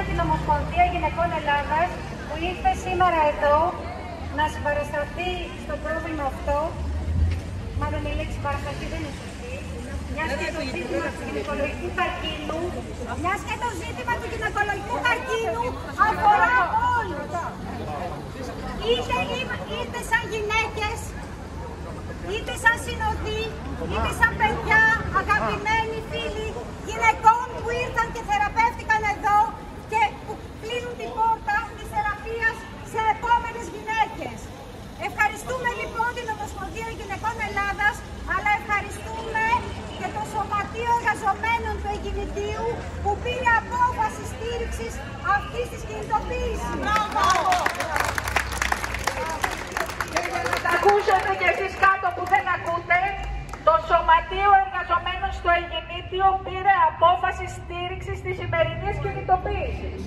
ευχαριστούμε την Ομοσπονδία Γυναικών Ελλάδας που ήρθε σήμερα εδώ να συμπαρασταθεί στο πρόβλημα αυτό. Μάλλον η λέξη παρασταθεί δεν είναι σωστή. Μιας και το ζήτημα του γυναικολογικού καρκίνου, αφορά όλους. Είτε σαν γυναίκες, είτε σαν συνοδοί, είτε σαν παιδιά, αγαπημένοι φίλοι γυναικών που ήρθαν και θεραπεύτηκαν εδώ και που κλείνουν την πόρτα της θεραπείας σε επόμενες γυναίκες. Ευχαριστούμε λοιπόν την Ομοσπονδία Γυναικών Ελλάδας, αλλά ευχαριστούμε και το Σωματείο Εργαζομένων του Εγκινητίου που πήρε απόφαση στήριξης αυτής της κινητοποίησης. Ακούσατε κι εσείς κάτω που δεν ακούτε, το Σωματείο Εργαζομένων στο Εγκινήτιο πήρε απόφαση στήριξης της σημερινής κινητοποίησης.